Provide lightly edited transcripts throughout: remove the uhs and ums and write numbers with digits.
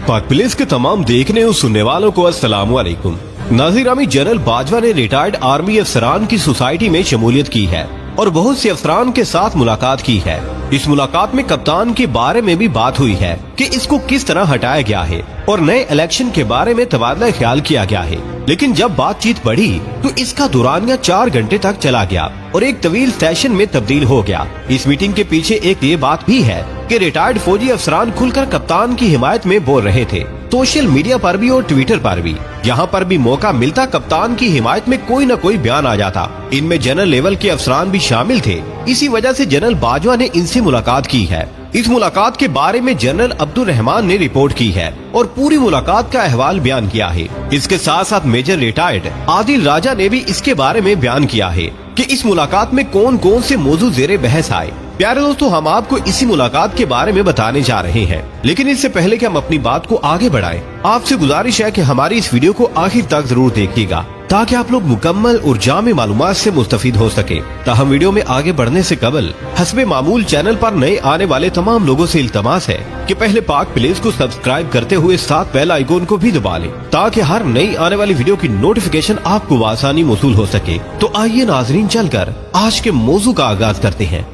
पाक पुलिस के तमाम देखने और सुनने वालों को अस्सलाम वालेकुम। नाज़रीन, जनरल बाजवा ने रिटायर्ड आर्मी अफसरान की सोसाइटी में शमूलियत की है और बहुत से अफसरान के साथ मुलाकात की है। इस मुलाकात में कप्तान के बारे में भी बात हुई है कि इसको किस तरह हटाया गया है और नए इलेक्शन के बारे में तबादला ख्याल किया गया है। लेकिन जब बातचीत बढ़ी तो इसका दुरानिया 4 घंटे तक चला गया और एक तवील सेशन में तब्दील हो गया। इस मीटिंग के पीछे एक ये बात भी है कि रिटायर्ड फौजी अफसरान खुलकर कप्तान की हिमायत में बोल रहे थे, सोशल मीडिया पर भी और ट्विटर पर भी। यहाँ पर भी मौका मिलता कप्तान की हिमायत में कोई न कोई बयान आ जाता। इनमें जनरल लेवल के अफसरान भी शामिल थे। इसी वजह से जनरल बाजवा ने इनसे मुलाकात की है। इस मुलाकात के बारे में जनरल अब्दुल रहमान ने रिपोर्ट की है और पूरी मुलाकात का अहवाल बयान किया है। इसके साथ साथ मेजर रिटायर्ड आदिल राजा ने भी इसके बारे में बयान किया है कि इस मुलाकात में कौन कौन से मौजू ज़ेरे बहस आए। प्यारे दोस्तों, हम आपको इसी मुलाकात के बारे में बताने जा रहे हैं, लेकिन इससे पहले कि हम अपनी बात को आगे बढ़ाएं, आपसे गुजारिश है कि हमारी इस वीडियो को आखिर तक जरूर देखिएगा ताकि आप लोग मुकम्मल और जामे मालूमात से मुस्तफीद हो सके। ताहम वीडियो में आगे बढ़ने से कबल हस्बे मामूल चैनल पर नए आने वाले तमाम लोगों से इल्तमास है कि पहले पाक प्लेस को सब्सक्राइब करते हुए साथ बेल आइकॉन को भी दबा लें ताकि हर नई आने वाली वीडियो की नोटिफिकेशन आपको आसानी मौसूल हो सके। तो आइए नाजरीन, चलकर आज के मौजू का आगाज करते हैं।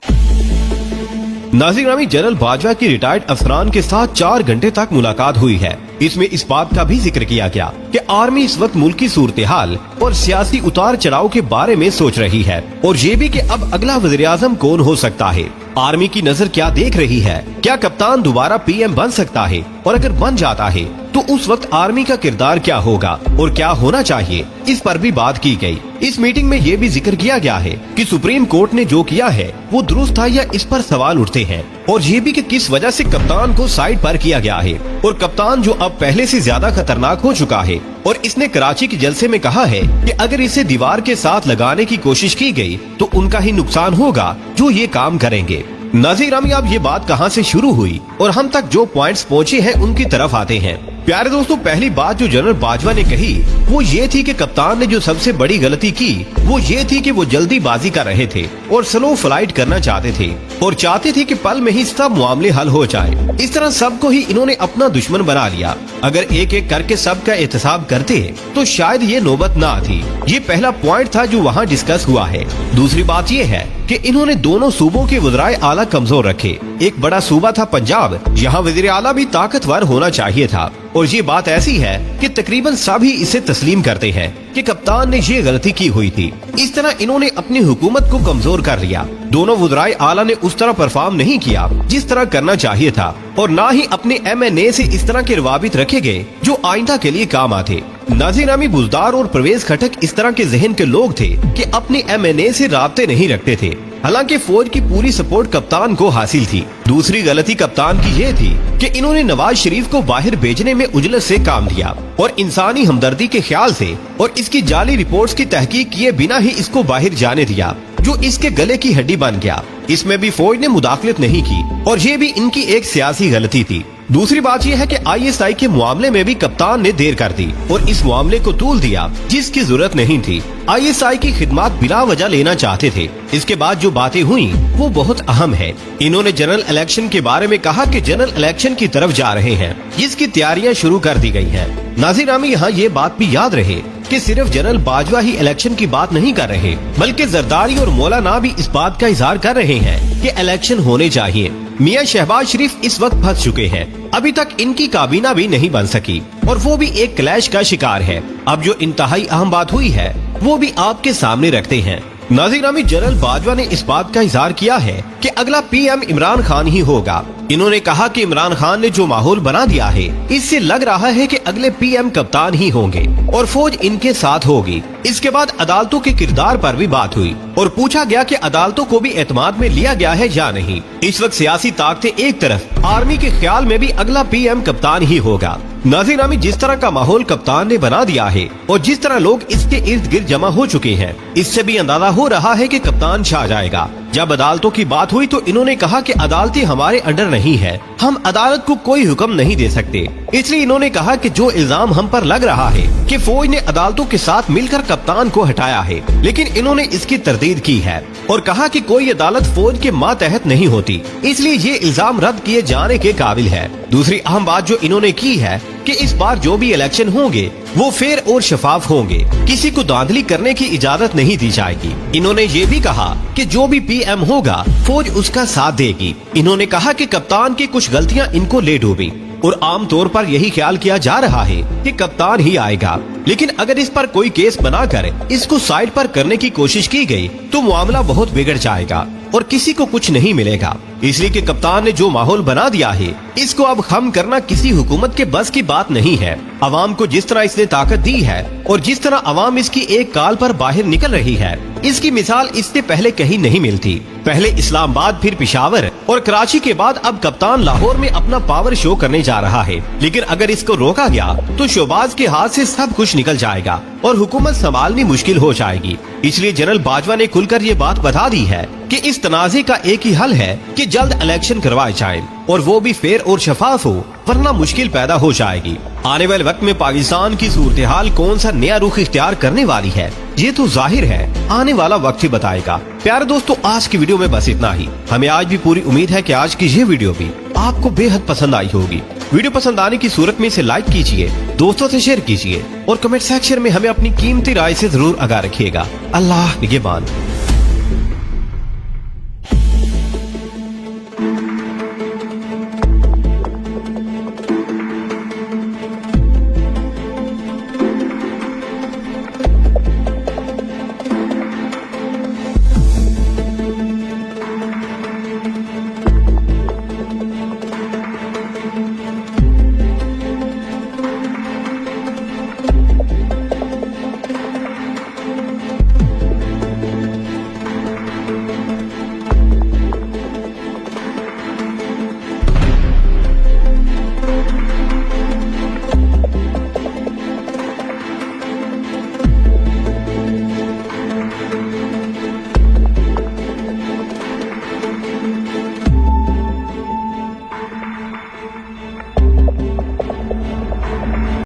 नाज़रीन, जनरल बाजवा की रिटायर्ड अफसरान के साथ 4 घंटे तक मुलाकात हुई है। इसमें इस बात का भी जिक्र किया गया कि आर्मी इस वक्त मुल्क की सूरत हाल और सियासी उतार चढ़ाव के बारे में सोच रही है और ये भी कि अब अगला वज़ीर आज़म कौन हो सकता है। आर्मी की नजर क्या देख रही है, क्या कप्तान दोबारा पीएम बन सकता है और अगर बन जाता है तो उस वक्त आर्मी का किरदार क्या होगा और क्या होना चाहिए, इस पर भी बात की गई। इस मीटिंग में ये भी जिक्र किया गया है कि सुप्रीम कोर्ट ने जो किया है वो दुरुस्त था या इस पर सवाल उठते हैं और ये भी कि किस वजह से कप्तान को साइड पर किया गया है और कप्तान जो अब पहले से ज्यादा खतरनाक हो चुका है और इसने कराची के जलसे में कहा है कि अगर इसे दीवार के साथ लगाने की कोशिश की गई तो उनका ही नुकसान होगा जो ये काम करेंगे। नाज़रीन, अब ये बात कहाँ से शुरू हुई और हम तक जो पॉइंट्स पहुँचे हैं उनकी तरफ आते हैं। प्यारे दोस्तों, पहली बात जो जनरल बाजवा ने कही वो ये थी कि कप्तान ने जो सबसे बड़ी गलती की वो ये थी कि वो जल्दीबाजी कर रहे थे और स्लो फ्लाइट करना चाहते थे और चाहते थे कि पल में ही सब मामले हल हो जाए। इस तरह सबको ही इन्होंने अपना दुश्मन बना लिया। अगर एक एक करके सबका एहतसाब करते तो शायद ये नौबत ना आती। ये पहला पॉइंट था जो वहाँ डिस्कस हुआ है। दूसरी बात ये है कि इन्होंने दोनों सूबों के वज़राए आला कमजोर रखे। एक बड़ा सूबा था पंजाब, यहाँ वज़ीर आला भी ताकतवर होना चाहिए था और ये बात ऐसी है कि तकरीबन सभी इसे तस्लीम करते हैं कि कप्तान ने ये गलती की हुई थी। इस तरह इन्होंने अपनी हुकूमत को कमजोर कर लिया। दोनों वज़राए आला ने उस तरह परफॉर्म नहीं किया जिस तरह करना चाहिए था और ना ही अपने MNA से इस तरह के रवाबित रखे गए जो आइंदा के लिए काम आते। नाज़रीन, बुज़दार और परवेज खटक इस तरह के जहन के लोग थे कि अपने MNA से राब्ते नहीं रखते थे, हालांकि फौज की पूरी सपोर्ट कप्तान को हासिल थी। दूसरी गलती कप्तान की ये थी कि इन्होंने नवाज शरीफ को बाहर भेजने में उजलत से काम दिया और इंसानी हमदर्दी के ख्याल से और इसकी जाली रिपोर्ट्स की तहकीक किए बिना ही इसको बाहर जाने दिया, जो इसके गले की हड्डी बन गया। इसमें भी फौज ने मुदाखलत नहीं की और ये भी इनकी एक सियासी गलती थी। दूसरी बात यह है कि ISI के मामले में भी कप्तान ने देर कर दी और इस मामले को तूल दिया जिसकी जरूरत नहीं थी। ISI की खिदमत बिला वजह लेना चाहते थे। इसके बाद जो बातें हुई वो बहुत अहम है। इन्होंने जनरल इलेक्शन के बारे में कहा कि जनरल इलेक्शन की तरफ जा रहे हैं, जिसकी तैयारियां शुरू कर दी गई हैं। नाज़रीन, यहाँ ये बात भी याद रहे कि सिर्फ जनरल बाजवा ही इलेक्शन की बात नहीं कर रहे, बल्कि जरदारी और मौलाना भी इस बात का इजहार कर रहे हैं कि इलेक्शन होने चाहिए। मियां शहबाज शरीफ इस वक्त फंस चुके हैं, अभी तक इनकी काबीना भी नहीं बन सकी और वो भी एक क्लैश का शिकार है। अब जो इंतहाई अहम बात हुई है वो भी आपके सामने रखते हैं। नाज़रीन, जनरल बाजवा ने इस बात का इजहार किया है कि अगला पीएम इमरान खान ही होगा। इन्होंने कहा कि इमरान खान ने जो माहौल बना दिया है इससे लग रहा है कि अगले पीएम कप्तान ही होंगे और फौज इनके साथ होगी। इसके बाद अदालतों के किरदार पर भी बात हुई और पूछा गया कि अदालतों को भी एतमाद में लिया गया है या नहीं। इस वक्त सियासी ताकतें एक तरफ, आर्मी के ख्याल में भी अगला पीएम कप्तान ही होगा। नाज़रीन, जिस तरह का माहौल कप्तान ने बना दिया है और जिस तरह लोग इसके इर्द गिर्द जमा हो चुके हैं, इससे भी अंदाजा हो रहा है कि कप्तान छा जाएगा। जब अदालतों की बात हुई तो इन्होंने कहा कि अदालतें हमारे अंडर नहीं है, हम अदालत को कोई हुक्म नहीं दे सकते। इसलिए इन्होंने कहा कि जो इल्जाम हम पर लग रहा है कि फौज ने अदालतों के साथ मिलकर कप्तान को हटाया है, लेकिन इन्होंने इसकी तरदीद की है और कहा कि कोई अदालत फौज के मातहत नहीं होती, इसलिए ये इल्जाम रद्द किए जाने के काबिल है। दूसरी अहम बात जो इन्होंने की है कि इस बार जो भी इलेक्शन होंगे वो फेयर और शफाफ होंगे, किसी को धांधली करने की इजाजत नहीं दी जाएगी। इन्होंने ये भी कहा कि जो भी पीएम होगा फौज उसका साथ देगी। इन्होंने कहा कि कप्तान की कुछ गलतियां इनको ले डूबी और आम तौर पर यही ख्याल किया जा रहा है कि कप्तान ही आएगा, लेकिन अगर इस पर कोई केस बनाकर इसको साइड पर करने की कोशिश की गई तो मामला बहुत बिगड़ जाएगा और किसी को कुछ नहीं मिलेगा। इसलिए कि कप्तान ने जो माहौल बना दिया है इसको अब खम करना किसी हुकूमत के बस की बात नहीं है। अवाम को जिस तरह इसने ताकत दी है और जिस तरह अवाम इसकी एक काल पर बाहर निकल रही है, इसकी मिसाल इससे पहले कहीं नहीं मिलती। पहले इस्लामाबाद, फिर पेशावर और कराची के बाद अब कप्तान लाहौर में अपना पावर शो करने जा रहा है। लेकिन अगर इसको रोका गया तो शोबाज के हाथ से सब कुछ निकल जाएगा और हुकूमत संभालनी मुश्किल हो जाएगी। इसलिए जनरल बाजवा ने खुलकर ये बात बता दी है कि इस तनाज़े का एक ही हल है कि जल्द इलेक्शन करवाए जाएं और वो भी फेयर और शफाफ हो, वरना मुश्किल पैदा हो जाएगी। आने वाले वक्त में पाकिस्तान की सूरत हाल कौन सा नया रुख इख्तियार करने वाली है ये तो जाहिर है आने वाला वक्त ही बताएगा। प्यारे दोस्तों, आज की वीडियो में बस इतना ही। हमें आज भी पूरी उम्मीद है कि आज की ये वीडियो भी आपको बेहद पसंद आई होगी। वीडियो पसंद आने की सूरत में इसे लाइक कीजिए, दोस्तों से शेयर कीजिए और कमेंट सेक्शन में हमें अपनी कीमती राय से जरूर आगाह रखिएगा। अल्लाह निगहबान।